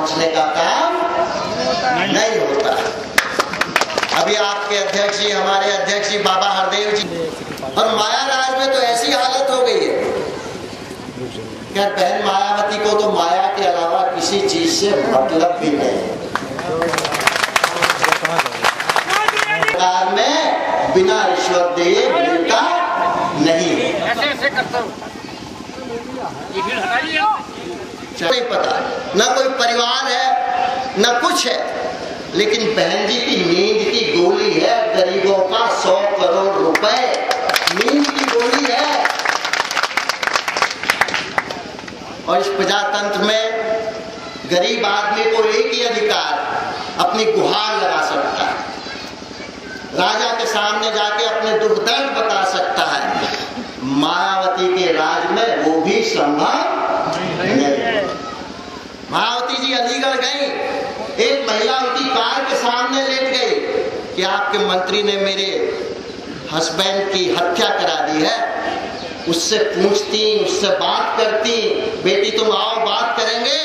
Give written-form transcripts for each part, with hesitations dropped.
पहुंचने का काम नहीं होता। अभी आपके अध्यक्ष जी, हमारे अध्यक्ष जी बाबा हरदेव जी, और मायाराज में तो ऐसी हालत हो गई है कि बहन मायावती को तो माया के अलावा किसी चीज से मतलब भी नहीं। सरकार में बिना रिश्वत दिए मिलता नहीं है। नहीं पता, न कोई परिवार है न कुछ है, लेकिन बहन जी की नींद की गोली है गरीबों का 100 करोड़ रुपए नींद की गोली है। और इस प्रजातंत्र में गरीब आदमी को एक ही अधिकार, अपनी गुहार लगा सकता है, राजा के सामने जाके अपने दुख दर्द बता सकता है। मायावती के राज में वो भी संभव नहीं। मायावती जी अलीगढ़ गई, एक महिला उनकी कार के सामने लेट गई कि आपके मंत्री ने मेरे हस्बैंड की हत्या करा दी है। उससे पूछती, उससे बात करती, बेटी तुम आओ बात करेंगे,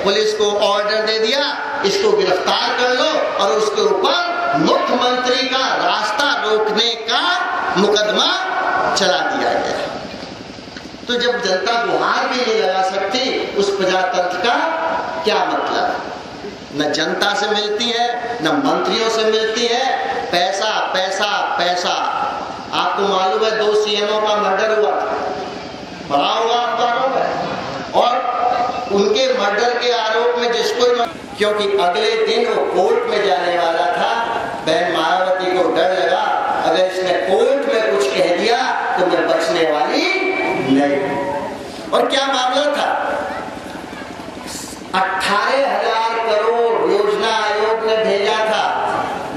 पुलिस को ऑर्डर दे दिया, इसको गिरफ्तार कर लो और उसके ऊपर मुख्यमंत्री का रास्ता रोकने का मुकदमा चला दिया गया। तो जब जनता गुहार भी नहीं लगा सकती, उस प्रजातंत्र का क्या मतलब? न जनता से मिलती है, न मंत्रियों से मिलती है, पैसा पैसा पैसा। आपको मालूम है 2 सीएमओ का मर्डर हुआ था, पढ़ा हुआ अखबारों में, और उनके मर्डर के आरोप में जिसको, क्योंकि अगले दिन वो कोर्ट में जाने वाला था, बहन मायावती को डर लगा अगर इसने कोर्ट में कुछ कह दिया तो मैं बचने वाली नहीं। और क्या मामला था? 18,000 करोड़ योजना आयोग ने भेजा था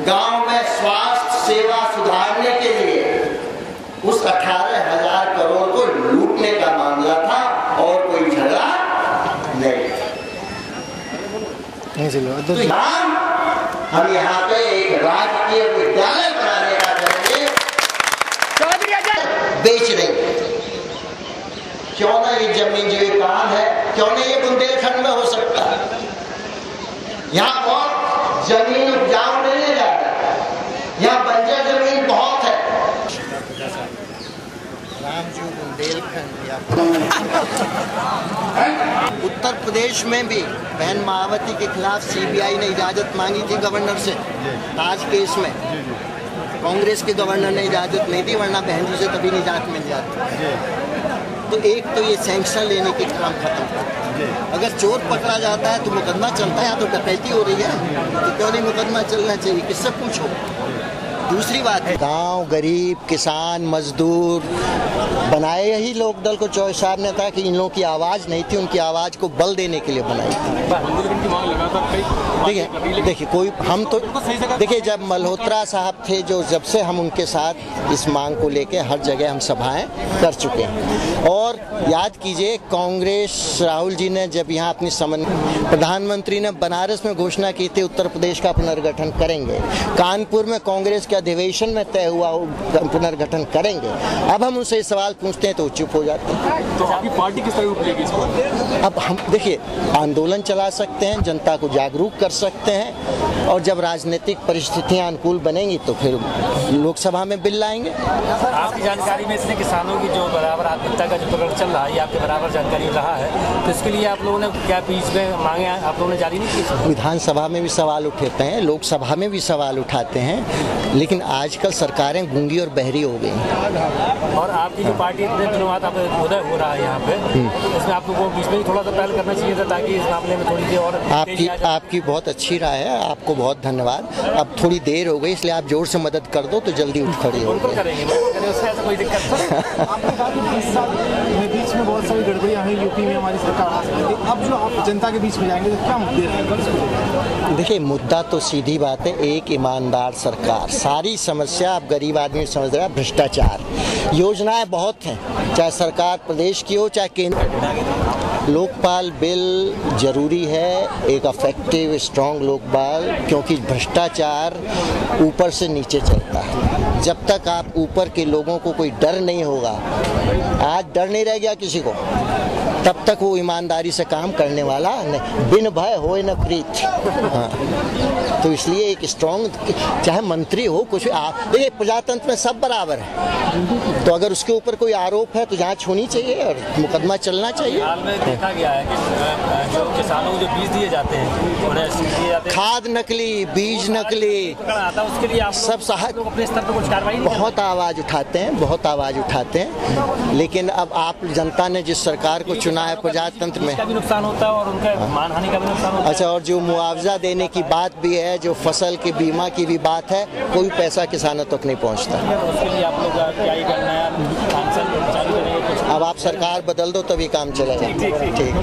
गांव में स्वास्थ्य सेवा सुधारने के लिए। उस 18,000 करोड़ को लूटने का मामला था और कोई झगड़ा नहीं। तो हम यहाँ पे एक राजकीय विद्यालय बनाने का करेंगे, बेच देंगे। क्यों ना ये जमीन जो ये काम है, क्यों ना ये बुंदेलखंड में हो सकता है? यहाँ बहुत जमीन उपजाऊ नहीं जा रहा, यहाँ बंजर जमीन बहुत है। उत्तर प्रदेश में भी बहन मायावती के खिलाफ सीबीआई ने इजाजत मांगी थी गवर्नर से। ताज केस में कांग्रेस के गवर्नर ने इजाजत नहीं दी, वरना बहन जी से तभी निजात मिल जाती। तो एक तो ये सैंक्शन लेने के काम खत्म कर। अगर चोर पकड़ा जाता है तो मुकदमा चलता है, या तो डकैती हो रही है तो क्यों नहीं मुकदमा चलना चाहिए? किससे पूछो? दूसरी बात है, गांव गरीब किसान मजदूर बनाए ही लोक दल को चौधरी साहब ने था कि इन लोगों की आवाज़ नहीं थी, उनकी आवाज़ को बल देने के लिए बनाई थी। देखिए कोई हम तो देखिए, जब मल्होत्रा साहब थे, जो जब से हम उनके साथ इस मांग को लेके हर जगह हम सभाएं कर चुके हैं। और याद कीजिए, कांग्रेस राहुल जी ने जब यहाँ अपनी प्रधानमंत्री ने बनारस में घोषणा की थी उत्तर प्रदेश का पुनर्गठन करेंगे, कानपुर में कांग्रेस के अधिवेशन में तय हुआ पुनर्गठन करेंगे। अब हम उनसे सवाल पूछते हैं तो चुप हो जाते हैं। तो आपकी पार्टी किस तरह उठेगी इसको? अब हम देखिए, आंदोलन चला सकते हैं, जनता को जागरूक कर सकते हैं, और जब राजनीतिक परिस्थितियां अनुकूल बनेंगी तो फिर लोकसभा में बिल लाएंगे। आपकी जानकारी में इसने किसानों की जो बराबर आत्महत्या का जो प्रकरण चल रहा है, ये आपके बराबर जानकारी रहा है, तो इसके लिए आप लोगों ने क्या बीच में मांगे आप लोगों ने जारी नहीं की? विधानसभा में भी सवाल उठाते हैं, लोकसभा में भी सवाल उठाते हैं, लेकिन आजकल सरकारें गूंगी और बहरी हो गई। और आपकी जो पार्टी इतने दिनों बाद उदय हो रहा है यहाँ पे, इसमें आप लोगों को बीच में थोड़ा सा पहल करना चाहिए था, ताकि इस मामले में थोड़ी सी और आपकी बहुत अच्छी राय है, आपको बहुत धन्यवाद। अब थोड़ी देर हो गई, इसलिए आप जोर से मदद कर दो तो जल्दी उठ खड़ी हो। बिल्कुल करेंगे, उससे ऐसा कोई दिक्कत नहीं। बीच में बहुत सारी गड़बड़ियाँ हुई यूपी में हमारी सरकार, अब जो आप जनता के बीच में जाएंगे तो क्या मुद्दे हैं? देखिए, मुद्दा तो सीधी बात है, एक ईमानदार सरकार। सारी समस्या आप गरीब आदमी समझ रहे हैं, भ्रष्टाचार। योजनाएं बहुत हैं, चाहे सरकार प्रदेश की हो चाहे केंद्र। लोकपाल बिल जरूरी है, एक इफेक्टिव स्ट्रॉन्ग लोकपाल, क्योंकि भ्रष्टाचार ऊपर से नीचे चलता है। जब तक आप ऊपर के लोगों को कोई डर नहीं होगा, आज डर नहीं रह गया किसी को, तब तक वो ईमानदारी से काम करने वाला नहीं। बिन भय होए न प्रीत। हाँ, तो इसलिए एक स्ट्रॉन्ग, चाहे मंत्री हो कुछ, देखिए प्रजातंत्र में सब बराबर है, तो अगर उसके ऊपर कोई आरोप है तो जांच होनी चाहिए और मुकदमा चलना चाहिए। हाल में देखा गया है कि जो किसानों को जो बीज दिए जाते हैं, उन्हें दिए जाते हैं खाद नकली, बीज नकली, आता है, उसके लिए आप सब सहायता अपने स्तर पर कुछ कार्रवाई नहीं बहुत आवाज़ उठाते हैं, बहुत आवाज़ उठाते हैं, लेकिन अब आप जनता ने जिस सरकार को चुना है प्रजातंत्र में, का भी नुकसान होता है और उनके मानहानि का भी नुकसान होता है। अच्छा, और जो मुआवजा देने की बात भी है, जो फसल के बीमा की भी बात है, कोई पैसा किसानों तक नहीं पहुंचता। उसके लिए आप लोग क्या ही करना है, चालू करेंगे कुछ? अब आप सरकार बदल दो तभी काम चलेगा। ठीक।